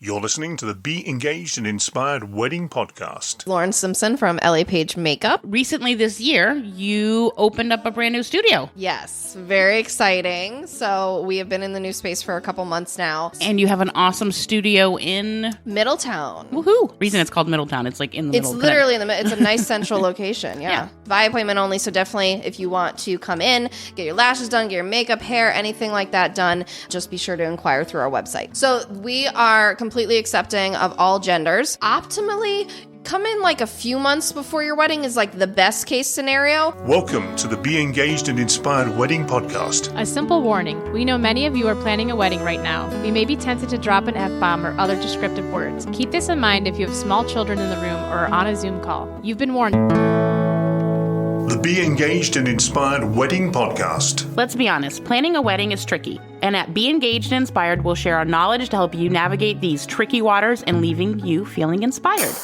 You're listening to the Be Engaged and Inspired Wedding Podcast. Lauren Simpson from LA Page Makeup. Recently this year, you opened up a brand new studio. Yes, very exciting. So we have been in the new space for a couple months now. And you have an awesome studio in Middletown. Woohoo! Reason it's called Middletown, it's like in the middle. It's literally in the middle. It's a nice central location. Yeah. By appointment only. So definitely if you want to come in, get your lashes done, get your makeup, hair, anything like that done, just be sure to inquire through our website. So we are completely accepting of all genders. Optimally, come in like a few months before your wedding is like the best case scenario. Welcome to the Be Engaged and Inspired Wedding Podcast. A simple warning. We know many of you are planning a wedding right now. We may be tempted to drop an F-bomb or other descriptive words. Keep this in mind if you have small children in the room or are on a Zoom call. You've been warned. The Be Engaged and Inspired Wedding Podcast. Let's be honest, planning a wedding is tricky. And at Be Engaged and Inspired, we'll share our knowledge to help you navigate these tricky waters and leaving you feeling inspired.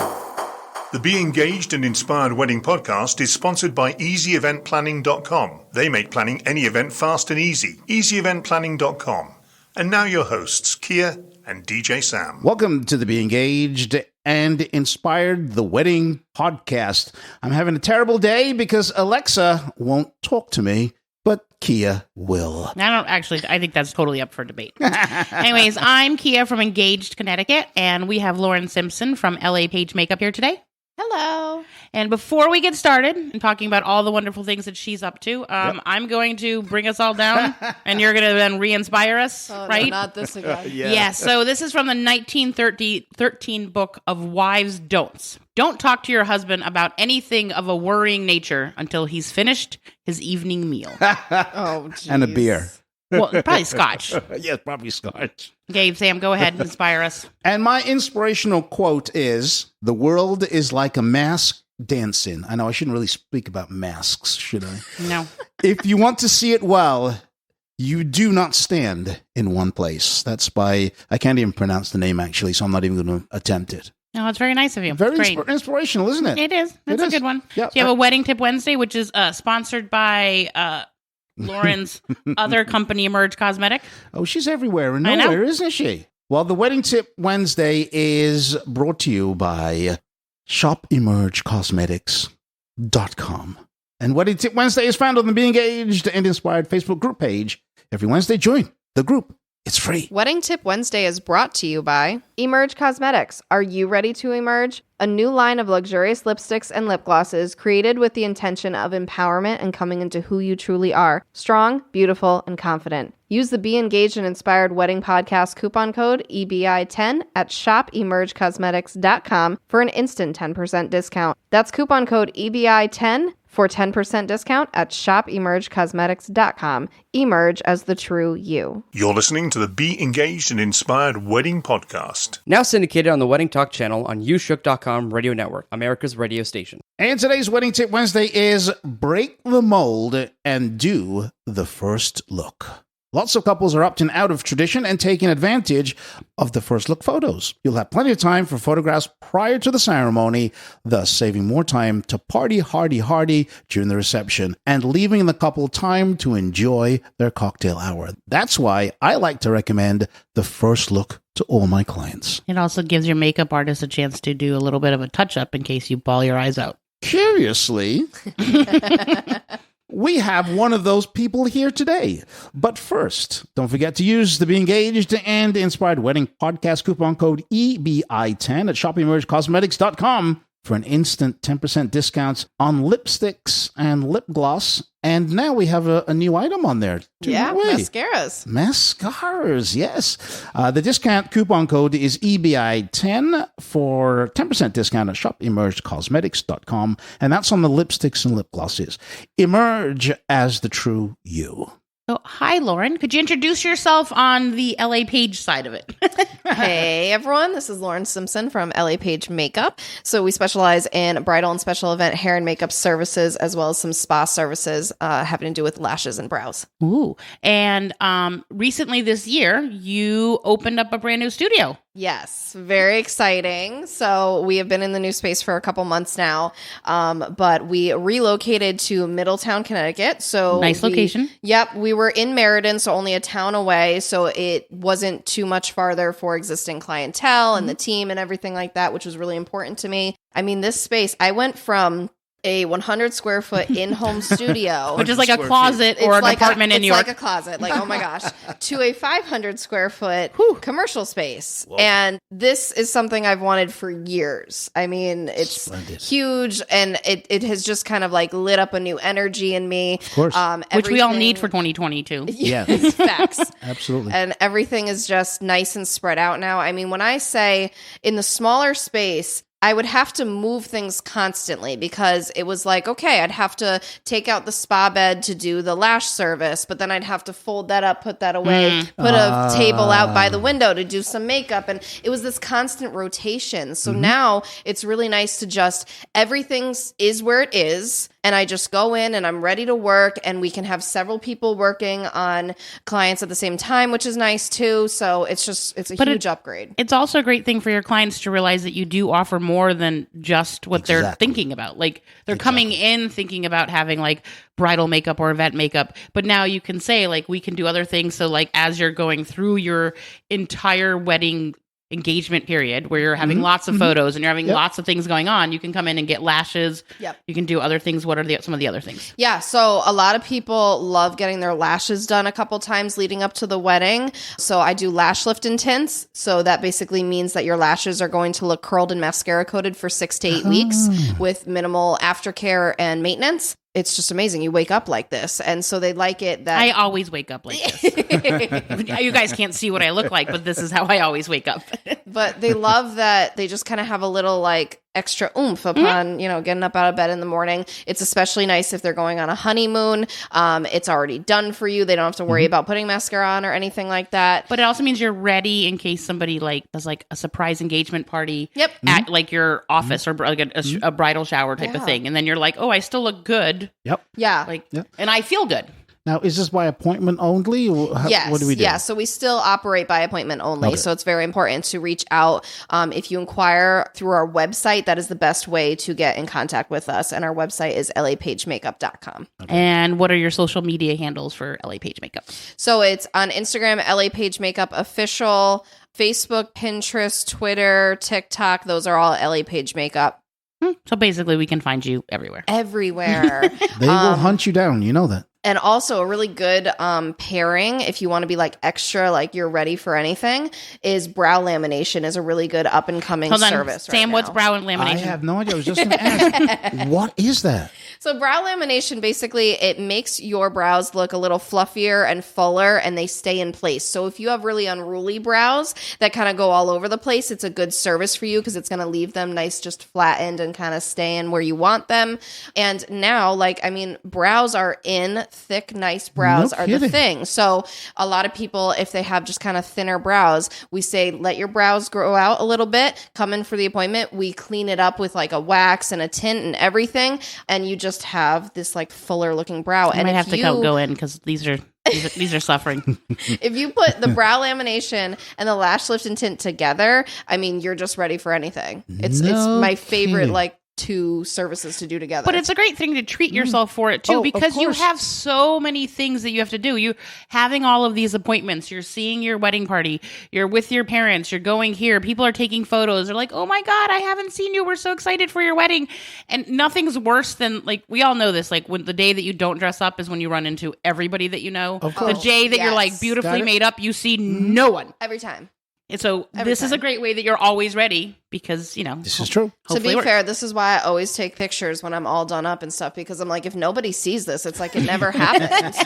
The Be Engaged and Inspired Wedding Podcast is sponsored by EasyEventPlanning.com. They make planning any event fast and easy. EasyEventPlanning.com. And now your hosts, Kia and DJ Sam. Welcome to the Be Engaged and Inspired the Wedding Podcast. I'm having a terrible day because Alexa won't talk to me, but Kia will. I think that's totally up for debate. Anyways, I'm Kia from Engaged, Connecticut, and we have Lauren Simpson from LA Page Makeup here today. Hello. And before we get started and talking about all the wonderful things that she's up to, I'm going to bring us all down, and you're going to then re-inspire us, right? No, not this again. Yeah. So this is from the 1913 book of Wives' Don'ts. Don't talk to your husband about anything of a worrying nature until he's finished his evening meal. Oh, geez. And a beer. Well, probably scotch. Yes, probably scotch. Okay, Sam, go ahead and inspire us. And my inspirational quote is, "The world is like a mask dancing." I know I shouldn't really speak about masks, should I? No. If you want to see it well, you do not stand in one place. That's by, I can't even pronounce the name actually, so I'm not even going to attempt it. No, it's very nice of you. Very Great. inspirational, isn't it? It is. That's a good one. Yeah. Do you have a Wedding Tip Wednesday, which is sponsored by Lauren's other company, Emerge Cosmetic? Oh, she's everywhere and I know. nowhere, isn't she? Well, the Wedding Tip Wednesday is brought to you by ShopEmergeCosmetics.com. And Wedding Tip Wednesday is found on the Be Engaged and Inspired Facebook group page. Every Wednesday, join the group. It's free. Wedding Tip Wednesday is brought to you by Emerge Cosmetics. Are you ready to emerge? A new line of luxurious lipsticks and lip glosses created with the intention of empowerment and coming into who you truly are. Strong, beautiful, and confident. Use the Be Engaged and Inspired Wedding Podcast coupon code EBI10 at shopEmergeCosmetics.com for an instant 10% discount. That's coupon code EBI10 for 10% discount at shopEmergeCosmetics.com. Emerge as the true you. You're listening to the Be Engaged and Inspired Wedding Podcast. Now syndicated on the Wedding Talk channel on YouShook.com radio network, America's radio station. And today's Wedding Tip Wednesday is break the mold and do the first look. Lots of couples are opting out of tradition and taking advantage of the first look photos. You'll have plenty of time for photographs prior to the ceremony, thus saving more time to party hardy during the reception and leaving the couple time to enjoy their cocktail hour. That's why I like to recommend the first look to all my clients. It also gives your makeup artist a chance to do a little bit of a touch-up in case you bawl your eyes out. Curiously, we have one of those people here today. But first, don't forget to use the Be Engaged and Inspired Wedding Podcast coupon code EBI10 at ShopEmergeCosmetics.com for an instant 10% discount on lipsticks and lip gloss. And now we have a new item on there. Mascaras. Mascaras, yes. The discount coupon code is EBI10 for 10% discount at ShopEmergeCosmetics.com. And that's on the lipsticks and lip glosses. Emerge as the true you. So, hi, Lauren. Could you introduce yourself on the LA Page side of it? Hey, everyone. This is Lauren Simpson from LA Page Makeup. So we specialize in bridal and special event hair and makeup services, as well as some spa services having to do with lashes and brows. Ooh. And recently this year, you opened up a brand new studio. Yes, very exciting. So we have been in the new space for a couple months now, but we relocated to Middletown, Connecticut. So nice location. Yep, we we were in Meriden, so only a town away. So it wasn't too much farther for existing clientele and the team and everything like that, which was really important to me. I mean, this space, I went from a 100 square foot in-home studio, which is like a closet or an apartment in New York. It's like a closet, like, oh my gosh, to a 500 square foot commercial space. Whoa. And this is something I've wanted for years. I mean, it's Splendid. Huge, and it has just kind of like lit up a new energy in me. Of course. Which we all need for 2022. Yes. Facts. Absolutely. And everything is just nice and spread out now. I mean, when I say in the smaller space, I would have to move things constantly because it was like, okay, I'd have to take out the spa bed to do the lash service, but then I'd have to fold that up, put that away, put a table out by the window to do some makeup. And it was this constant rotation. So now it's really nice to just, everything is where it is. And I just go in and I'm ready to work, and we can have several people working on clients at the same time, which is nice too. So it's a huge upgrade. It's also a great thing for your clients to realize that you do offer more than just what they're thinking about. Like they're coming in thinking about having like bridal makeup or event makeup, but now you can say like, we can do other things. So like as you're going through your entire wedding engagement period where you're having lots of photos and you're having lots of things going on, you can come in and get lashes. Yep. You can do other things. What are some of the other things? Yeah. So a lot of people love getting their lashes done a couple times leading up to the wedding. So I do lash lift and tints. So that basically means that your lashes are going to look curled and mascara coated for 6 to 8 weeks with minimal aftercare and maintenance. It's just amazing. You wake up like this. And so they like it that... I always wake up like this. You guys can't see what I look like, but this is how I always wake up. But they love that they just kind of have a little like extra oomph upon, getting up out of bed in the morning. It's especially nice if they're going on a honeymoon. It's already done for you. They don't have to worry about putting mascara on or anything like that. But it also means you're ready in case somebody like does like a surprise engagement party at like your office or like a bridal shower type of thing. And then you're like, oh, I still look good. Yep. Yeah. And I feel good. Now, is this by appointment only? Yes. What do we do? Yeah, so we still operate by appointment only. Okay. So it's very important to reach out. If you inquire through our website, that is the best way to get in contact with us. And our website is lapagemakeup.com. Okay. And what are your social media handles for LA Page Makeup? So it's on Instagram, LA Page Makeup Official, Facebook, Pinterest, Twitter, TikTok. Those are all LA Page Makeup. So basically, we can find you everywhere. Everywhere. They will hunt you down. You know that. And also a really good pairing, if you want to be like extra, like you're ready for anything, is brow lamination is a really good up and coming service. Sam, what's brow lamination? I have no idea. I was just going to ask. What is that? So brow lamination, basically, it makes your brows look a little fluffier and fuller, and they stay in place. So if you have really unruly brows that kind of go all over the place, it's a good service for you because it's going to leave them nice, just flattened and kind of staying where you want them. And now, brows are in. Thick, nice brows are the thing. So a lot of people, if they have just kind of thinner brows, we say, let your brows grow out a little bit, come in for the appointment. We clean it up with like a wax and a tint and everything. And you just have this like fuller looking brow. I might have to go in because these are suffering. If you put the brow lamination and the lash lift and tint together, I mean, you're just ready for anything. It's my favorite, like, 2 services to do together. But it's a great thing to treat yourself for it too, because you have so many things that you have to do. You having all of these appointments, you're seeing your wedding party, you're with your parents, you're going here, people are taking photos. They're like, oh my God, I haven't seen you. We're so excited for your wedding. And nothing's worse than, like, we all know this, like when the day that you don't dress up is when you run into everybody that you know. The day that you're like beautifully made up, you see no one. Every time. And so this is a great way that you're always ready because, this is true. To be fair, this is why I always take pictures when I'm all done up and stuff, because I'm like, if nobody sees this, it's like it never happened.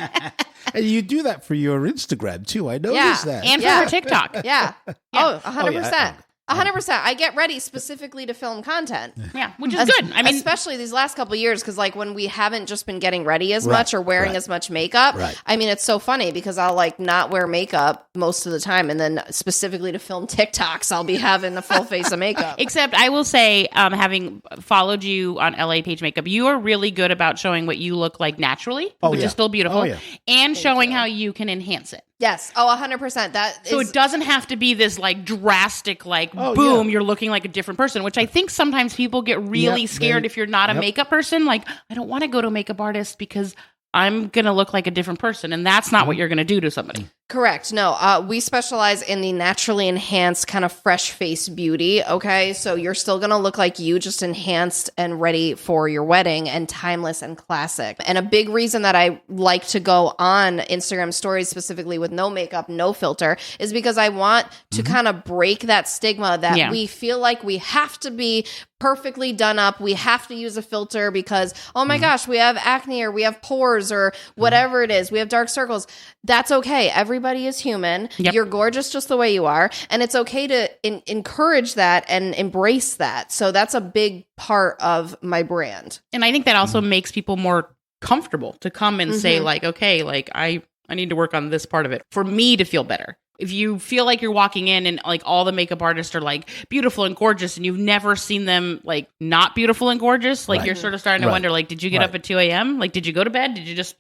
And you do that for your Instagram too. I noticed that. And for her TikTok. Yeah. Oh, 100%. 100%. I get ready specifically to film content. Yeah, which is good. I mean, especially these last couple of years, because like when we haven't just been getting ready as much or wearing as much makeup. Right. I mean, it's so funny because I'll like not wear makeup most of the time, and then specifically to film TikToks, I'll be having a full face of makeup. Except I will say, having followed you on LA Page Makeup, you are really good about showing what you look like naturally, which is still beautiful, and showing how you can enhance it. Yes. Oh, 100%. So it doesn't have to be this like drastic, like boom, you're looking like a different person, which I think sometimes people get really scared if you're not a makeup person. Like, I don't want to go to a makeup artist because I'm going to look like a different person. And that's not what you're going to do to somebody. Correct. No, we specialize in the naturally enhanced kind of fresh face beauty. Okay. So you're still going to look like you, just enhanced and ready for your wedding and timeless and classic. And a big reason that I like to go on Instagram stories specifically with no makeup, no filter is because I want to kind of break that stigma that we feel like we have to be perfectly done up. We have to use a filter because, oh my gosh, we have acne or we have pores or whatever it is. We have dark circles. That's okay. Everybody is human. Yep. You're gorgeous just the way you are. And it's okay to encourage that and embrace that. So that's a big part of my brand. And I think that also makes people more comfortable to come and say like, okay, like I need to work on this part of it for me to feel better. If you feel like you're walking in and like all the makeup artists are like beautiful and gorgeous and you've never seen them like not beautiful and gorgeous, like you're sort of starting to wonder, like, did you get up at 2 a.m.? Like, did you go to bed? Did you just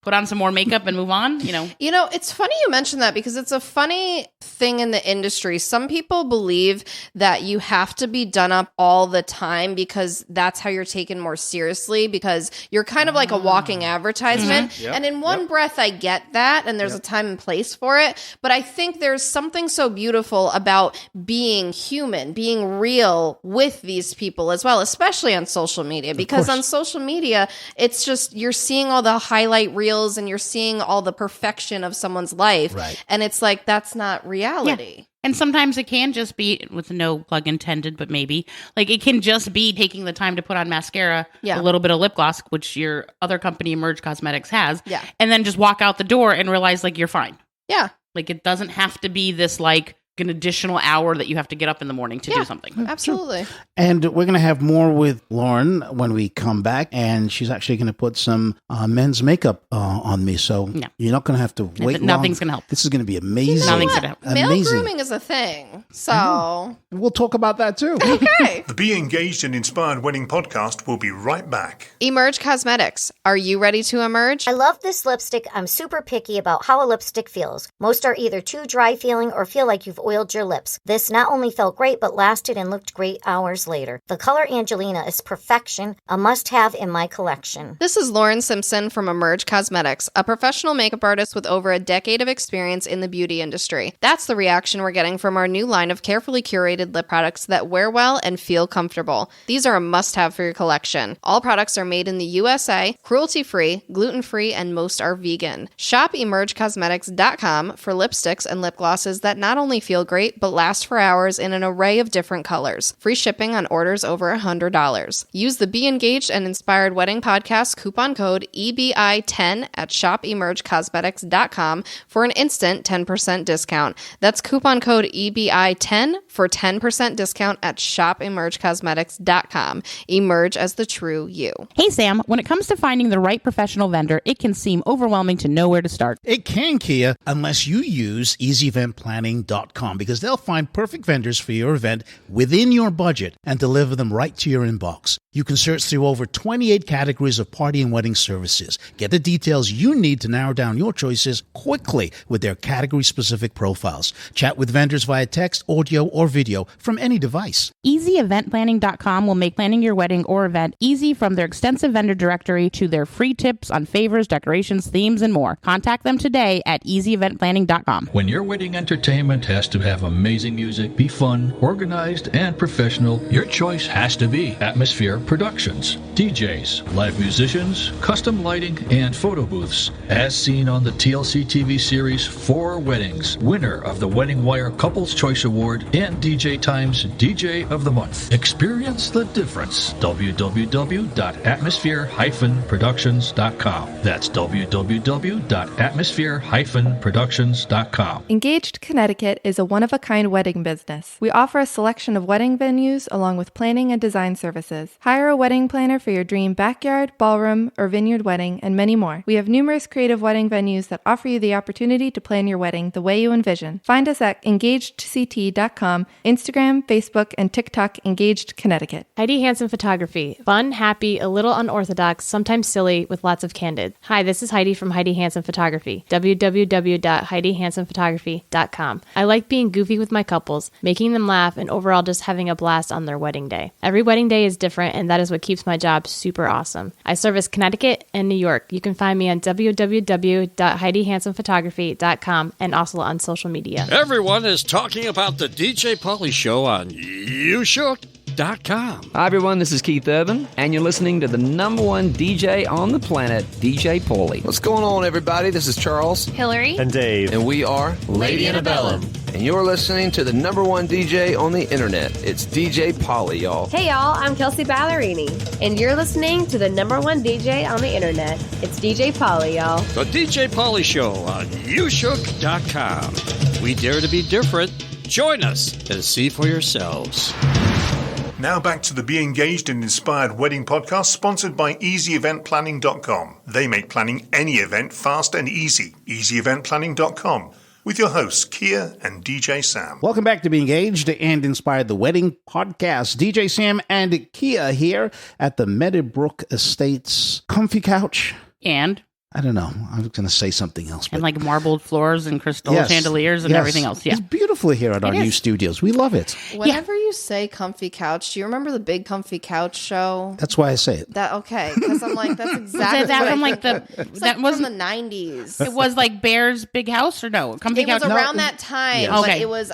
put on some more makeup and move on? You know, it's funny you mentioned that because it's a funny thing in the industry. Some people believe that you have to be done up all the time because that's how you're taken more seriously, because you're kind of like a walking advertisement. And in one breath, I get that. And there's a time and place for it. But I think there's something so beautiful about being human, being real with these people as well, especially on social media, because on social media, it's just, you're seeing all the highlight reels and you're seeing all the perfection of someone's life. And it's like, that's not reality. Yeah. And sometimes it can just be, with no plug intended, but maybe, like it can just be taking the time to put on mascara, a little bit of lip gloss, which your other company, Emerge Cosmetics, has. And then just walk out the door and realize like you're fine. Like it doesn't have to be this like an additional hour that you have to get up in the morning to do something. Absolutely. And we're going to have more with Lauren when we come back. And she's actually going to put some men's makeup on me. So you're not going to have to wait Nothing's going to help. This is going to be amazing. Nothing's going to help. Male grooming is a thing. So we'll talk about that too. Okay. The Be Engaged and Inspired Wedding podcast will be right back. Emerge Cosmetics. Are you ready to emerge? I love this lipstick. I'm super picky about how a lipstick feels. Most are either too dry feeling or feel like you've oiled your lips. This not only felt great, but lasted and looked great hours later. The color Angelina is perfection, a must-have in my collection. This is Lauren Simpson from Emerge Cosmetics, a professional makeup artist with over a decade of experience in the beauty industry. That's the reaction we're getting from our new line of carefully curated lip products that wear well and feel comfortable. These are a must-have for your collection. All products are made in the USA, cruelty-free, gluten-free, and most are vegan. Shop emergecosmetics.com for lipsticks and lip glosses that not only feel great, but last for hours in an array of different colors. Free shipping on orders over $100. Use the Be Engaged and Inspired Wedding Podcast coupon code EBI10 at shopemergecosmetics.com for an instant 10% discount. That's coupon code EBI10 for 10% discount at shopemergecosmetics.com. Emerge as the true you. Hey, Sam, when it comes to finding the right professional vendor, it can seem overwhelming to know where to start. It can, Kia, unless you use easyeventplanning.com, because they'll find perfect vendors for your event within your budget and deliver them right to your inbox. You can search through over 28 categories of party and wedding services. Get the details you need to narrow down your choices quickly with their category-specific profiles. Chat with vendors via text, audio, or video from any device. EasyEventPlanning.com will make planning your wedding or event easy, from their extensive vendor directory to their free tips on favors, decorations, themes, and more. Contact them today at EasyEventPlanning.com. When your wedding entertainment has to have amazing music, be fun, organized, and professional, your choice has to be Atmosphere Productions. DJs, live musicians, custom lighting, and photo booths. As seen on the TLC TV series 4 Weddings, winner of the Wedding Wire Couples Choice Award and DJ Times DJ of the Month. Experience the difference. www.atmosphere-productions.com. That's www.atmosphere-productions.com. Engaged Connecticut is a one-of-a-kind wedding business. We offer a selection of wedding venues along with planning and design services. Hire a wedding planner for your dream backyard, ballroom, or vineyard wedding, and many more. We have numerous creative wedding venues that offer you the opportunity to plan your wedding the way you envision. Find us at engagedct.com, Instagram, Facebook, and TikTok Engaged Connecticut. Heidi Hansen Photography. Fun, happy, a little unorthodox, sometimes silly, with lots of candid. Hi, this is Heidi from Heidi Hansen Photography. www.HeidiHansenPhotography.com. I like like being goofy with my couples, making them laugh, and overall just having a blast on their wedding day. Every wedding day is different, and that is what keeps my job super awesome. I service Connecticut and New York. You can find me on www.HeidiHandsomPhotography.com and also on social media. Everyone is talking about the DJ Paulie Show on YouShook.com. Hi, everyone. This is Keith Urban, and you're listening to the number one DJ on the planet, DJ Paulie. What's going on, everybody? This is Charles, Hillary, and Dave, and we are Lady Antebellum. And you're listening to the number one DJ on the internet. It's DJ Paulie, y'all. Hey, y'all. I'm Kelsey Ballerini, and you're listening to the number one DJ on the internet. It's DJ Paulie, y'all. The DJ Paulie Show on YouShook.com. We dare to be different. Join us and see for yourselves. Now back to the Be Engaged and Inspired Wedding podcast, sponsored by EasyEventPlanning.com. They make planning any event fast and easy. EasyEventPlanning.com. With your hosts, Kia and DJ Sam. Welcome back to Be Engaged and Inspired the Wedding podcast. DJ Sam and Kia here at the Meadowbrook Estates comfy couch. And? I don't know. I was going to say something else. And like marbled floors and crystal chandeliers and everything else. Yeah. It's beautiful here at our new studios. We love it. Whenever you say comfy couch, do you remember the big comfy couch show? That's why I say it. Okay, because I'm like, that's exactly that from like from the 90s. It was like Bear's Big House or no? Comfy couch? It was around that time. Yes. But Okay. it was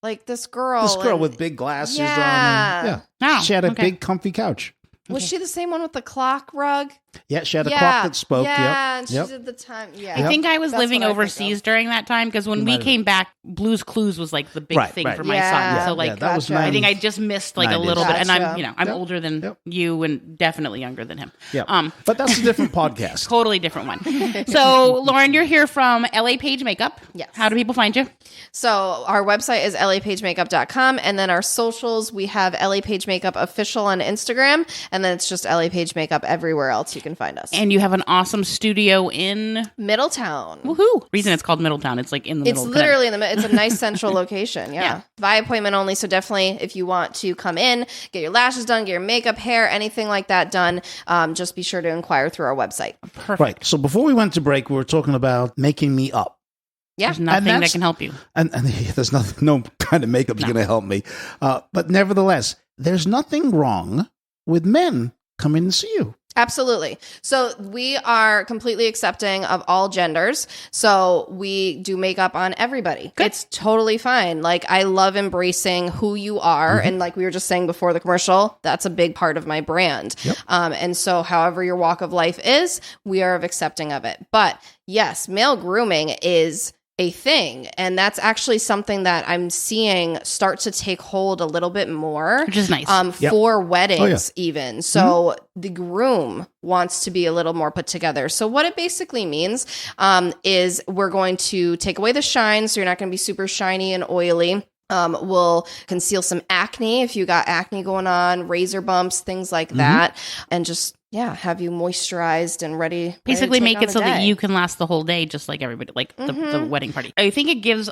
like this girl. With big glasses Yeah. on. Yeah. Oh, She had a okay. big comfy couch. Was she the same one with the clock rug? Yeah, she had a clock that spoke. Yeah, and she Yep. did the time. Yeah, I think I was That's living what I think overseas during that time because when we came back, Blue's Clues was like the big Right, thing right. for my Yeah. son. So like, that was I think I just missed like a 90s. little bit, and Gotcha. I'm older than you and definitely younger than him. Yeah. But that's a different podcast. Totally different one. So Lauren, you're here from LA Page Makeup. Yes. How do people find you? So our website is lapagemakeup.com, and then our socials, we have LA Page Makeup Official on Instagram, and then it's just LA Page Makeup everywhere else you can find us. And you have an awesome studio in Middletown. Woohoo! Reason it's called Middletown. It's like in the It's middle. literally in the middle. It's a nice central location. Yeah. Yeah. By appointment only. So definitely if you want to come in, get your lashes done, get your makeup, hair, anything like that done, just be sure to inquire through our website. Perfect. Right. So before we went to break, we were talking about making me up. Yeah. There's nothing that can help you. And there's nothing, no kind of makeup is going to help me. But nevertheless, there's nothing wrong with men coming to see you. Absolutely. So we are completely accepting of all genders. So we do makeup on everybody. Good. It's totally fine. Like, I love embracing who you are. And like we were just saying before the commercial, that's a big part of my brand. Yep. And so however your walk of life is, we are accepting of it. But yes, male grooming is a thing. And that's actually something that I'm seeing start to take hold a little bit more. Which is nice. For weddings even. So the groom wants to be a little more put together. So what it basically means is we're going to take away the shine. So you're not going to be super shiny and oily. We'll conceal some acne if you got acne going on, razor bumps, things like that. And just have you moisturized and ready. Basically, make it so that day. you can last the whole day, just like everybody, like the wedding party. I think it gives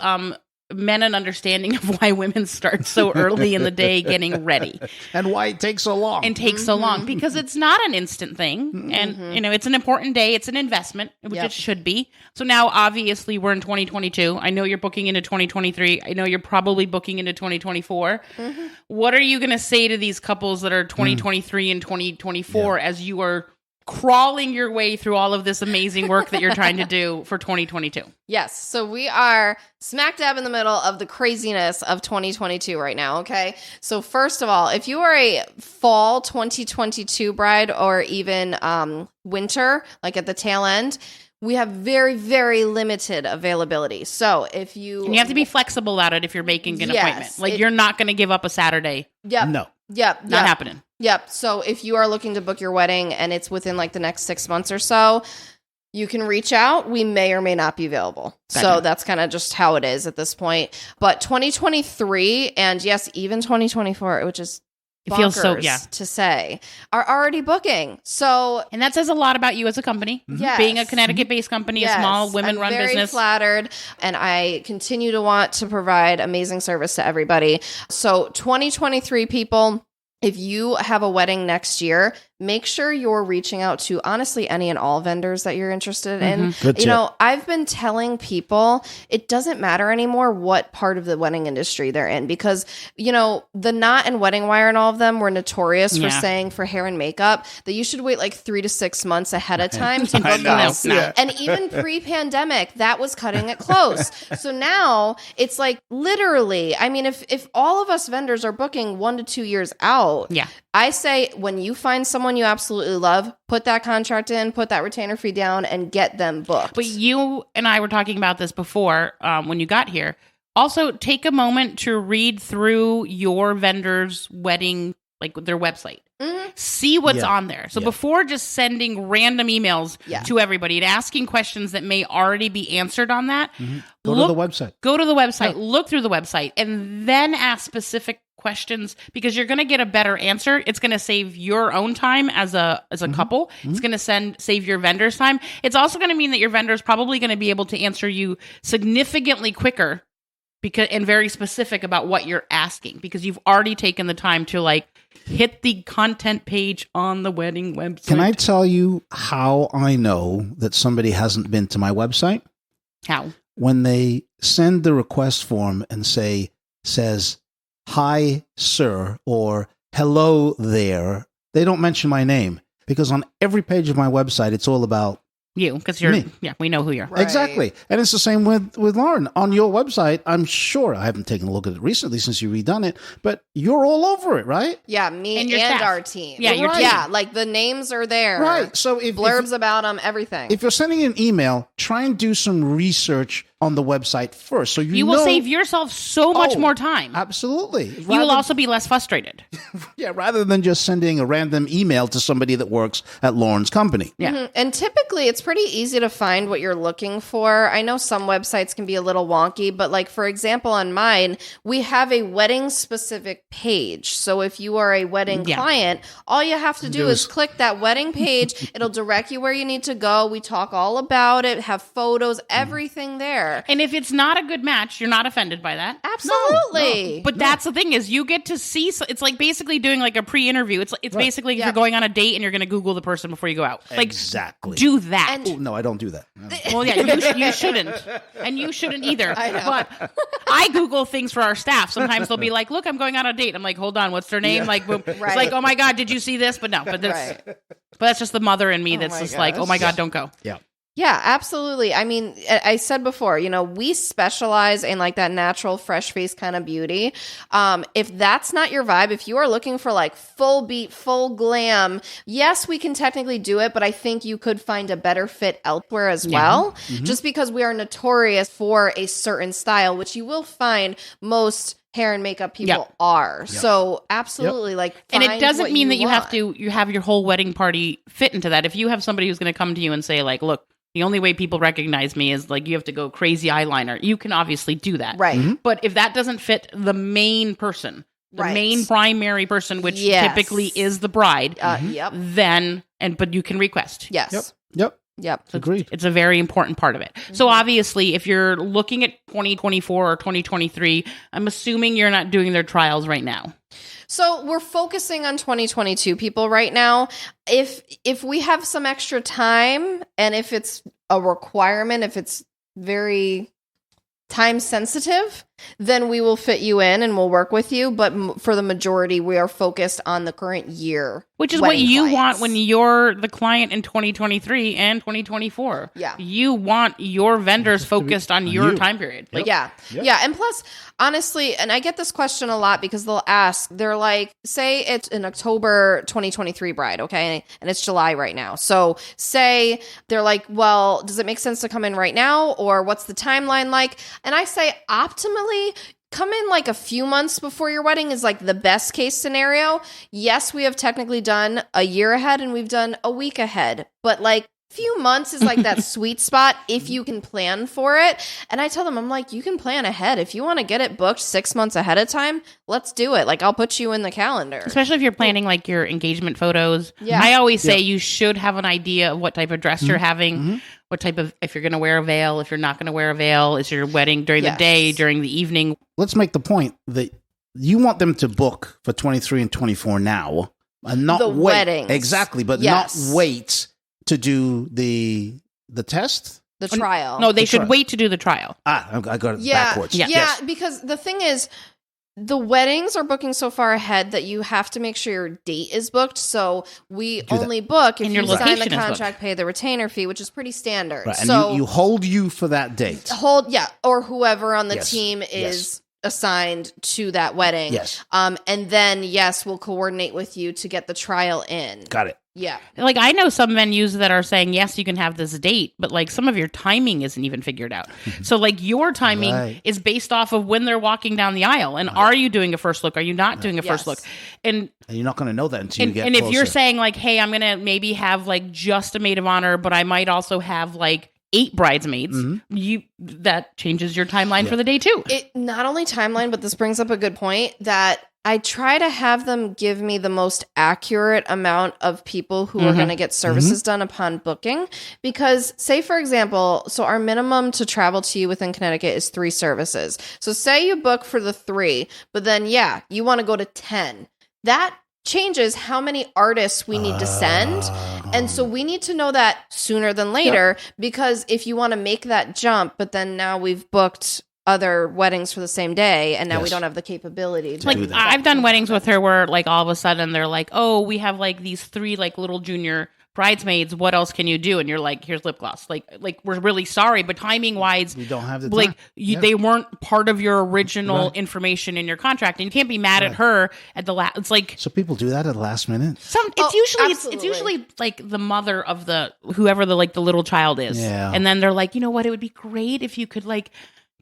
men an understanding of why women start so early in the day getting ready. And why it takes so long. And takes so long because it's not an instant thing. And, you know, it's an important day. It's an investment, which it should be. So now, obviously, we're in 2022. I know you're booking into 2023. I know you're probably booking into 2024. What are you going to say to these couples that are 2023 and 2024 as you are crawling your way through all of this amazing work that you're trying to do for 2022? Yes. So we are smack dab in the middle of the craziness of 2022 right now. Okay. So first of all, if you are a fall 2022 bride or even winter, like at the tail end, we have very, very limited availability. So if you... And you have to be flexible about it if you're making an appointment. Like you're not going to give up a Saturday. Yep. No. Yep. Not happening. Yep. So if you are looking to book your wedding and it's within like the next 6 months or so, you can reach out. We may or may not be available. Gotcha. So that's kind of just how it is at this point. But 2023 and yes, even 2024, which is it feels so to say, are already booking. So, and that says a lot about you as a company. Yes. Being a Connecticut-based company, a small women-run business. I'm very flattered, and I continue to want to provide amazing service to everybody. So 2023 people, if you have a wedding next year, make sure you're reaching out to honestly any and all vendors that you're interested in. Good You tip. know, I've been telling people it doesn't matter anymore what part of the wedding industry they're in, because, you know, the Knot and Wedding Wire and all of them were notorious for saying for hair and makeup that you should wait like 3 to 6 months ahead of time to book this. And even pre-pandemic, that was cutting it close. So now it's like literally, I mean, if all of us vendors are booking 1 to 2 years out, I say when you find someone you absolutely love, put that contract in, put that retainer fee down, and get them booked. But you and I were talking about this before when you got here. Also, take a moment to read through your vendor's wedding, like their website. See what's on there. So before just sending random emails to everybody and asking questions that may already be answered on that, Go to the website. Go to the website, look through the website, and then ask specific questions, because you're going to get a better answer. It's going to save your own time as a couple. It's going to save your vendor's time. It's also going to mean that your vendor is probably going to be able to answer you significantly quicker and very specific about what you're asking, because you've already taken the time to like hit the content page on the wedding website. Can I tell you how I know that somebody hasn't been to my website? How? When they send the request form and says, "Hi, sir," or "Hello there," they don't mention my name, because on every page of my website, it's all about you, because you're me. We know who you are. Right. Exactly. And it's the same with Lauren. On your website, I'm sure, I haven't taken a look at it recently since you redone it, but you're all over it, right? Yeah, me And and, your staff. our team. Yeah, your team. Yeah, like the names are there. Right. So if blurbs about them, everything. If you're sending an email, try and do some research on the website first, so you will save yourself so much more time. Absolutely. You will also be less frustrated. Yeah, rather than just sending a random email to somebody that works at Lauren's company. Yeah. And typically it's pretty easy to find what you're looking for. I know some websites can be a little wonky, but like for example on mine, we have a wedding specific page. So if you are a wedding client, all you have to do is click that wedding page. It'll direct you where you need to go. We talk all about it, have photos, everything there. And if it's not a good match, you're not offended by that. Absolutely. But that's the thing, is you get to see, it's like basically doing like a pre-interview. It's basically if you're going on a date and you're going to Google the person before you go out. Like, exactly. Do that. Oh, no, I don't do that. No. Well, yeah, you shouldn't. And you shouldn't either. I know. But I Google things for our staff. Sometimes they'll be like, look, I'm going on a date. I'm like, hold on, what's their name? Like, boom. It's like, oh my God, did you see this? But no, but that's just the mother in me that's just like, oh my God, don't go. Yeah. Yeah, absolutely. I mean, I said before, you know, we specialize in like that natural, fresh face kind of beauty. If that's not your vibe, if you are looking for like full beat, full glam, yes, we can technically do it, but I think you could find a better fit elsewhere as well, just because we are notorious for a certain style, which you will find most hair and makeup people are. So absolutely like and it doesn't mean that you want. have your whole wedding party fit into that. If you have somebody who's going to come to you and say like, look, the only way people recognize me is like you have to go crazy eyeliner. You can obviously do that. Right. But if that doesn't fit the main person, the main primary person, which typically is the bride, then, but you can request. Yes. Yep. So Agreed. It's a very important part of it. So obviously, if you're looking at 2024 or 2023, I'm assuming you're not doing their trials right now. So we're focusing on 2022 people right now. If we have some extra time and if it's a requirement, if it's very time sensitive, then we will fit you in and we'll work with you. But for the majority, we are focused on the current year. Which is what you want when you're the client in 2023 and 2024. Yeah. You want your vendors focused on your time period. Like, Yeah. And plus, honestly, and I get this question a lot because they'll ask, they're like, say it's an October 2023 bride, okay? And it's July right now. So say they're like, well, does it make sense to come in right now? Or what's the timeline like? And I say, optimally, come in like a few months before your wedding is like the best case scenario. Yes, we have technically done a year ahead and we've done a week ahead, but like few months is like that sweet spot if you can plan for it. And I tell them, I'm like, you can plan ahead. If you want to get it booked 6 months ahead of time, let's do it. Like I'll put you in the calendar. Especially if you're planning like your engagement photos. Yeah. I always say you should have an idea of what type of dress you're having, what type of, if you're going to wear a veil, if you're not going to wear a veil, is your wedding during the day, during the evening. Let's make the point that you want them to book for 23 and 24 now. And not the wait. weddings. Exactly, but Yes. not wait to do the test. The trial. No, they should wait to do the trial. I got it backwards. Yeah, because the thing is, the weddings are booking so far ahead that you have to make sure your date is booked. So we only book if And your you sign the location is contract, pay the retainer fee, which is pretty standard. Right, and so you hold you for that date. or whoever on the Yes, team is yes. assigned to that wedding. Yes. And then we'll coordinate with you to get the trial in. Got it. Yeah. Like, I know some venues that are saying, yes, you can have this date, but like some of your timing isn't even figured out. So like your timing is based off of when they're walking down the aisle. And are you doing a first look? Are you not doing a first look? And you're not going to know that until you get closer. If you're closer. saying like, hey, I'm going to maybe have like just a maid of honor, but I might also have like 8 bridesmaids, that changes your timeline for the day too. It not only timeline, but this brings up a good point that I try to have them give me the most accurate amount of people who are going to get services done upon booking. Because say, for example, so our minimum to travel to you within Connecticut is 3 services. So say you book for the 3, but then, you want to go to 10. That changes how many artists we need to send. And so we need to know that sooner than later, because if you want to make that jump, but then now we've booked other weddings for the same day, and now we don't have the capability to like do that. I've done weddings with her where like all of a sudden they're like, oh, we have like these 3 like little junior bridesmaids, what else can you do? And you're like, here's lip gloss. Like we're really sorry, but timing wise, you don't have the like time. they weren't part of your original information in your contract, and you can't be mad at her at the last. It's like, so people do that at the last minute. It's usually like the mother of the whoever the little child is, and then they're like, you know what, it would be great if you could like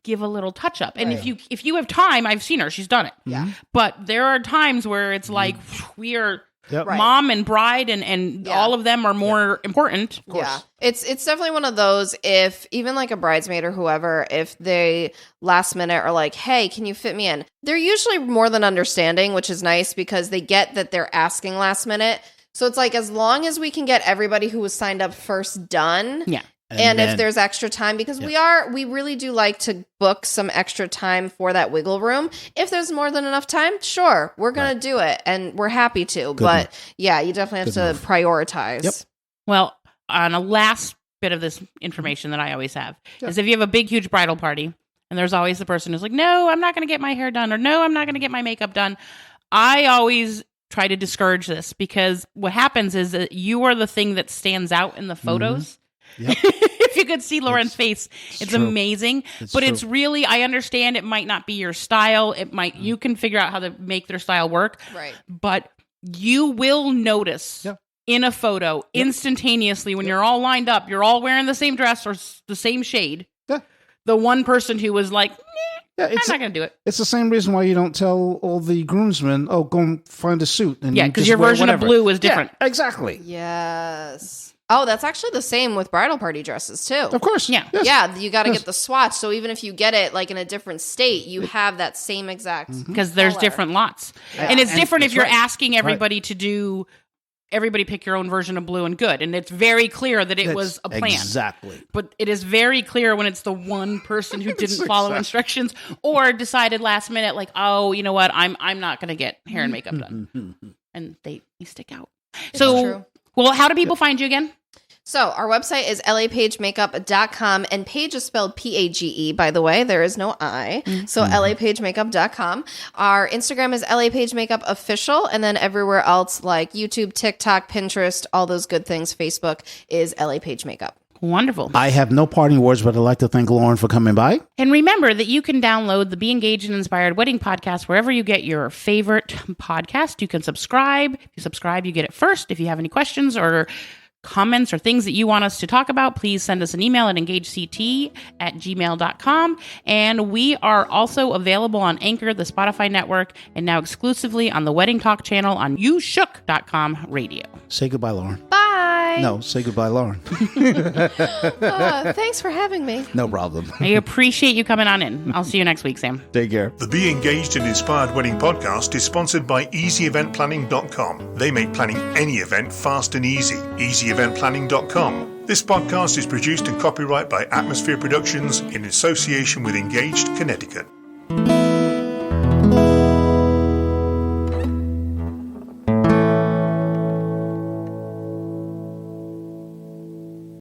give a little touch up. And if you have time, I've seen her, she's done it. Yeah. But there are times where it's like we are mom and bride and all of them are more important. Of course. Yeah. It's definitely one of those, if even like a bridesmaid or whoever, if they last minute are like, hey, can you fit me in? They're usually more than understanding, which is nice because they get that they're asking last minute. So it's like, as long as we can get everybody who was signed up first done. Yeah. And if there's extra time, because we really do like to book some extra time for that wiggle room. If there's more than enough time, sure, we're going to do it. And we're happy to. But you definitely have to prioritize. Yep. Well, on a last bit of this information that I always have is if you have a big, huge bridal party, and there's always the person who's like, no, I'm not going to get my hair done, or no, I'm not going to get my makeup done. I always try to discourage this, because what happens is that you are the thing that stands out in the photos. Yep. If you could see Lauren's face, it's true. amazing. But it's really, I understand it might not be your style. It might, you can figure out how to make their style work. Right. But you will notice in a photo instantaneously when you're all lined up, you're all wearing the same dress or the same shade. Yeah. The one person who was like, I'm it's not going to do it. It's the same reason why you don't tell all the groomsmen, oh, go and find a suit. And because your version of blue is different. Yeah, exactly. Yes. Oh, that's actually the same with bridal party dresses too. Of course. Yeah. Yes. Yeah, you got to get the swatch. So even if you get it like in a different state, you have that same exact because there's different lots. And it's different if you're asking everybody to do, everybody pick your own version of blue and good. And it's very clear that it was a plan. Exactly. But it is very clear when it's the one person who didn't follow instructions or decided last minute, like, oh, you know what, I'm not going to get hair and makeup done. And they stick out. So, well, how do people find you again? So our website is lapagemakeup.com, and Page is spelled Page, by the way. There is no I. So lapagemakeup.com. Our Instagram is lapagemakeup.official, and then everywhere else like YouTube, TikTok, Pinterest, all those good things, Facebook is lapagemakeup. Wonderful. I have no parting words, but I'd like to thank Lauren for coming by. And remember that you can download the Be Engaged and Inspired Wedding Podcast wherever you get your favorite podcast. You can subscribe. If you subscribe, you get it first. If you have any questions or comments or things that you want us to talk about, please send us an email at engagect@gmail.com. And we are also available on Anchor, the Spotify network, and now exclusively on the Wedding Talk channel on youshook.com radio. Say goodbye, Lauren. Bye. No, say goodbye, Lauren. Thanks for having me. No problem. I appreciate you coming on in. I'll see you next week, Sam. Take care. The Be Engaged and Inspired Wedding Podcast is sponsored by EasyEventPlanning.com. They make planning any event fast and easy. EasyEventPlanning.com. This podcast is produced and copyright by Atmosphere Productions in association with Engaged Connecticut.